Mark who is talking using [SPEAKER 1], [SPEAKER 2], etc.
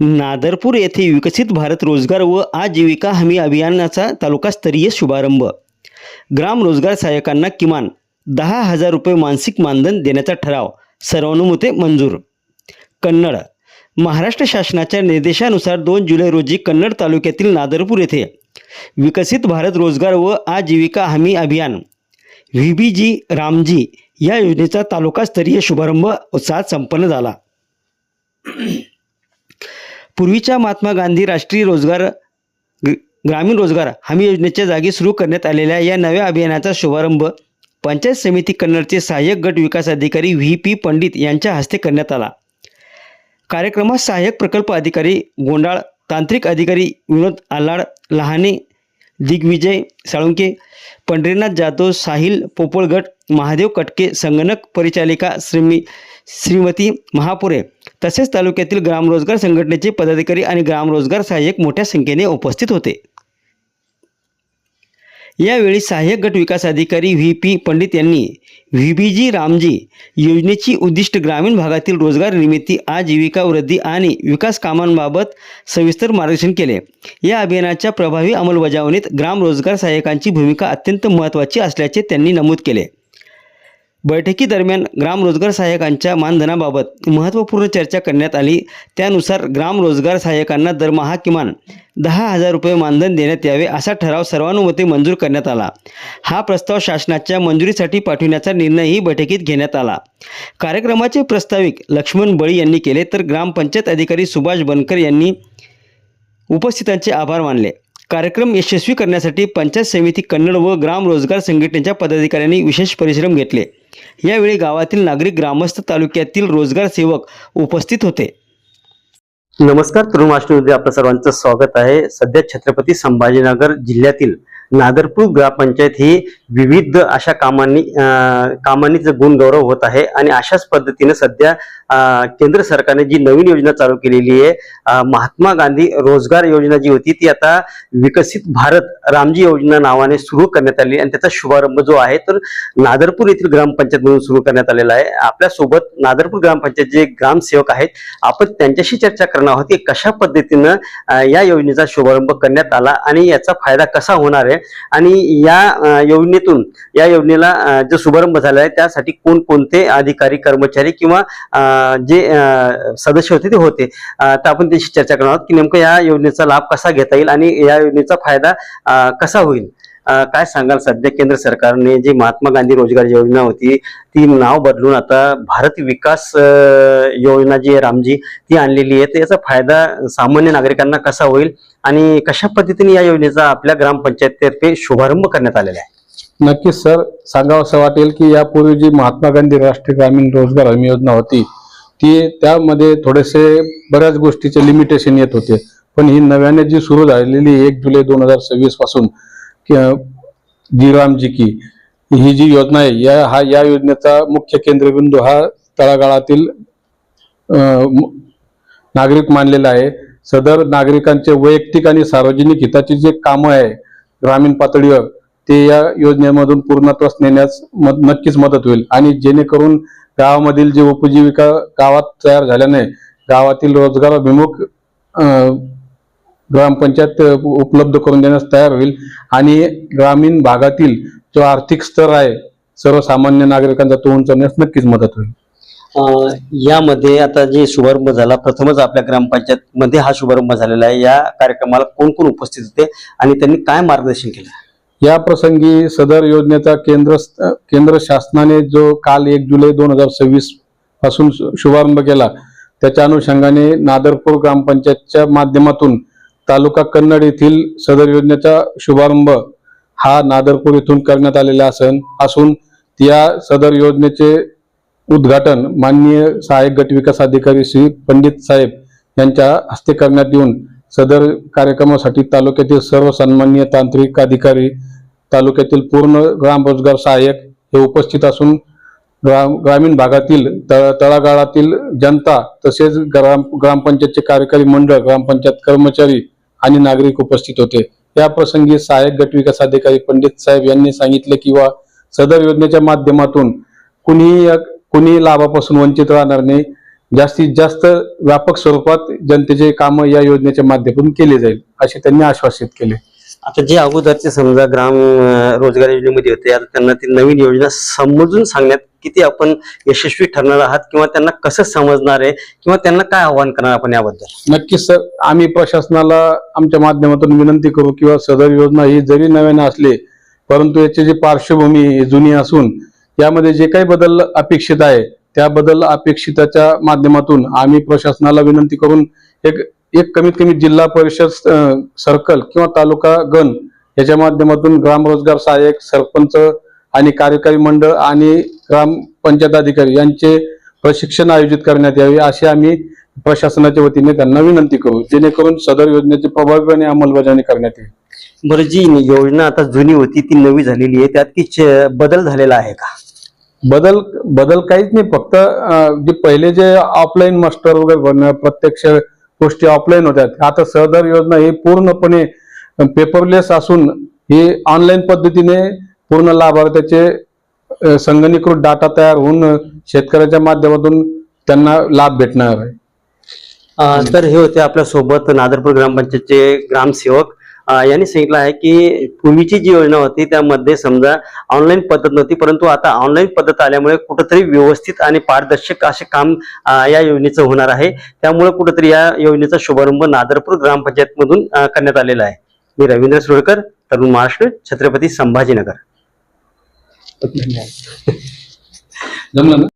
[SPEAKER 1] नादरपूर येथे विकसित भारत रोजगार व आजीविका हमी अभियानाचा तालुकास्तरीय शुभारंभ. ग्राम रोजगार सहाय्यकांना किमान 10,000 रुपये मानसिक मानधन देण्याचा ठराव सर्वानुमते मंजूर. कन्नड. महाराष्ट्र शासनाच्या निर्देशानुसार 2 जुलै रोजी कन्नड तालुक्यातील नादरपूर येथे विकसित भारत रोजगार व आजीविका हमी अभियान VBG रामजी या योजनेचा तालुकास्तरीय शुभारंभ उत्साहात संपन्न झाला. पूर्वीच्या महात्मा गांधी राष्ट्रीय ग्रामीण रोजगार हमी योजनेच्या जागी सुरू करण्यात आलेल्या या नव्या अभियानाचा शुभारंभ पंचायत समिती कन्नडचे सहाय्यक गट विकास अधिकारी VP पंडित यांच्या हस्ते करण्यात आला. कार्यक्रमात सहाय्यक प्रकल्प अधिकारी गोंडाळ, तांत्रिक अधिकारी विनोद आल्हाड, लहाने, दिग्विजय साळुंके, पंढरीनाथ जाधव, साहिल पोपळगट, महादेव कटके, संगणक परिचालिका श्रीमती महापुरे तसेच तालुक्यातील ग्रामरोजगार संघटनेचे पदाधिकारी आणि ग्रामरोजगार सहाय्यक मोठ्या संख्येने उपस्थित होते. यावेळी सहाय्यक गट विकास अधिकारी VP पंडित यांनी VBG रामजी योजनेची उद्दिष्ट ग्रामीण भागातील रोजगार निर्मिती, आजीविका वृद्धी आणि विकास कामांबाबत सविस्तर मार्गदर्शन केले. या अभियानाच्या प्रभावी अंमलबजावणीत ग्राम रोजगार सहाय्यकांची भूमिका अत्यंत महत्त्वाची असल्याचे त्यांनी नमूद केले. बैठकीदरम्यान ग्राम रोजगार सहाय्यकांच्या मानधनाबाबत महत्त्वपूर्ण चर्चा करण्यात आली. त्यानुसार ग्राम रोजगार सहाय्यकांना दरमहा किमान 10,000 रुपये मानधन देण्यात यावे असा ठराव सर्वानुमते मंजूर करण्यात आला. हा प्रस्ताव शासनाच्या मंजुरीसाठी पाठविण्याचा निर्णयही बैठकीत घेण्यात आला. कार्यक्रमाचे प्रास्ताविक लक्ष्मण बळी यांनी केले तर ग्रामपंचायत अधिकारी सुभाष बनकर यांनी उपस्थितांचे आभार मानले. कार्यक्रम यशस्वी करण्यासाठी पंचायत समिती कन्नड व ग्राम रोजगार संघटनेच्या पदाधिकाऱ्यांनी विशेष परिश्रम घेतले. यावेळी गावातील नागरिक, ग्रामस्थ, तालुक्यातील रोजगार सेवक उपस्थित होते. नमस्कार, तरुण वाहिनीमध्ये आपलं सर्वांचं स्वागत आहे. सध्या छत्रपती संभाजीनगर जिल्ह्यातील नादरपूर ग्रामपंचायत ही विविध अशा कामांनी गुणगौरव होत आहे आणि अशाच पद्धतीने सध्या केंद्र सरकारने जी नवीन योजना चालू केलेली आहे, महात्मा गांधी रोजगार योजना जी होती ती आता विकसित भारत रामजी योजना नावाने सुरू करण्यात आली आणि त्याचा शुभारंभ जो आहे तर नादरपूर येथील ग्रामपंचायत म्हणून सुरू करण्यात आलेला आहे. आपल्या सोबत नादरपूर ग्रामपंचायत जे ग्रामसेवक आहेत, आपण त्यांच्याशी चर्चा करणार आहोत की कशा पद्धतीनं या योजनेचा शुभारंभ करण्यात आला आणि याचा फायदा कसा होणार आहे आणि या योजनेला जो शुभारंभ झाला आहे त्यासाठी कोणकोणते अधिकारी, कर्मचारी किंवा जे सदस्य होते ते होते, तर आपण त्याची चर्चा करणार आहोत की नेमकं या योजनेचा लाभ कसा घेता येईल आणि या योजनेचा फायदा कसा होईल. काय सांगाल, सध्या केंद्र सरकारने जी महात्मा गांधी रोजगार योजना होती ती नाव बदलून आता भारत विकास योजना जी आहे रामजी ती आणलेली आहे, तर याचा फायदा सामान्य नागरिकांना कसा होईल आणि कशा पद्धतीने या योजनेचा आपल्या ग्रामपंचायतीतर्फे शुभारंभ करण्यात आलेला आहे?
[SPEAKER 2] नक्कीच सर, सांगावं असं वाटेल की यापूर्वी जी महात्मा गांधी राष्ट्रीय ग्रामीण रोजगार हमी योजना होती ती त्यामध्ये थोडेसे बऱ्याच गोष्टीचे लिमिटेशन येत होते, पण ही नव्याने जी सुरू झालेली 1 जुलै 2026 पासून जी रामजी की ही जी योजना आहे या योजनेचा मुख्य केंद्रबिंदू हा तळागाळातील नागरिक मानलेला आहे. सदर नागरिकांचे वैयक्तिक आणि सार्वजनिक हिताची जे कामं आहे ग्रामीण पातळीवर ते या योजनेमधून पूर्णत्वास नेण्यास नक्कीच मदत होईल आणि जेणेकरून गावामधील जे उपजीविका गावात तयार झाल्याने गावातील रोजगाराभिमुख ग्रामपंचायत उपलब्ध करून देण्यास तयार होईल आणि ग्रामीण भागातील जो आर्थिक स्तर आहे सर्वसामान्य नागरिकांचा तो उंचावण्यास नक्कीच मदत होईल.
[SPEAKER 1] यामध्ये आता जे शुभारंभ झाला, प्रथमच आपल्या ग्रामपंचायत मध्ये हा शुभारंभ झालेला आहे. या कार्यक्रमाला कोण कोण उपस्थित होते आणि त्यांनी काय मार्गदर्शन केलं?
[SPEAKER 2] या प्रसंगी सदर योजनेचा केंद्र शासनाने जो काल 1 जुलै 2026 पासून शुभारंभ केला त्याच्या अनुषंगाने नादरपूर ग्रामपंचायतच्या माध्यमातून तालुका कन्नड येथील सदर योजनेचा शुभारंभ हा नादरपूर येथून करण्यात आलेला असून या सदर योजनेचे उद्घाटन माननीय सहाय्यक गट विकास अधिकारी श्री पंडित साहेब यांच्या हस्ते करण्यात येऊन सदर कार्यक्रमासाठी तालुक्यातील सर्व सन्माननीय तांत्रिक अधिकारी, तालुक्यातील पूर्ण ग्राम रोजगार सहाय्यक हे उपस्थित असून ग्रामीण भागातील तळागाळातील जनता तसेच ग्रामपंचायतचे कार्यकारी मंडळ, ग्रामपंचायत कर्मचारी आणि नागरिक उपस्थित होते. या प्रसंगी सहाय्यक गट विकास अधिकारी पंडित साहेब यांनी सांगितले की सदर योजनेच्या माध्यमातून कुणी लाभापासून वंचित राहणार नाही. जास्तीत जास्त व्यापक स्वरूपात जनतेचे कामं या योजनेच्या माध्यमातून केले जाईल असे त्यांनी आश्वासित केले.
[SPEAKER 1] आता जे अगोदरचे समजा ग्राम रोजगार योजनेमध्ये होते, आता त्यांना ती नवीन योजना समजून सांगण्यात किती आपण यशस्वी ठरणार आहात किंवा त्यांना कसं समजणार आहे किंवा त्यांना काय आव्हान करणार आपण याबद्दल?
[SPEAKER 2] नक्कीच सर, आम्ही प्रशासनाला आमच्या माध्यमातून विनंती करू किंवा सदर योजना ही जरी नव्याने असली परंतु याची जी पार्श्वभूमी ही जुनी असून यामध्ये जे काही बदल अपेक्षित आहे त्या बदल अपेक्षिताच्या माध्यमातून आम्ही प्रशासनाला विनंती करून एक कमीत कमी जिल्हा परिषद सर्कल किंवा तालुका गण याच्या माध्यमातून ग्राम रोजगार सहाय्यक, सरपंच आणि कार्यकारी मंडळ आणि ग्रामपंचायत अधिकारी यांचे प्रशिक्षण आयोजित करण्यात यावे अशी आम्ही प्रशासनाच्या वतीने त्यांना विनंती करू, जेणेकरून सदर योजनेची प्रभावीपणे अंमलबजावणी करण्यात येईल.
[SPEAKER 1] बरं, जी योजना आता जुनी होती ती नवी झालेली आहे, त्यात की बदल झालेला आहे का?
[SPEAKER 2] बदल काहीच नाही, फक्त जे पहिले जे ऑफलाईन मास्टर वगैरे भरणं, प्रत्यक्ष गोष्टी ऑफलाईन होत्या, आता सदर योजना ही पूर्णपणे पेपरलेस असून ही ऑनलाईन पद्धतीने पूर्ण लाभार्थ्याचे संगणकीकृत डाटा तयार होऊन शेतकऱ्याच्या माध्यमातून त्यांना लाभ भेटणार आहे.
[SPEAKER 1] तर हे होते आपल्या सोबत नादरपूर ग्रामपंचायतचे ग्रामसेवक. यांनी सांगितलं आहे की पूर्वीची जी योजना होती त्यामध्ये समजा ऑनलाईन पद्धत नव्हती, परंतु आता ऑनलाईन पद्धत आल्यामुळे कुठंतरी व्यवस्थित आणि पारदर्शक असे काम या योजनेचं होणार आहे. त्यामुळे कुठंतरी या योजनेचा शुभारंभ नादरपूर ग्रामपंचायत मधून करण्यात आलेला आहे. मी रवींद्र सुरकर, तरुण महाराष्ट्र, छत्रपती संभाजीनगर.
[SPEAKER 2] जमलं ना?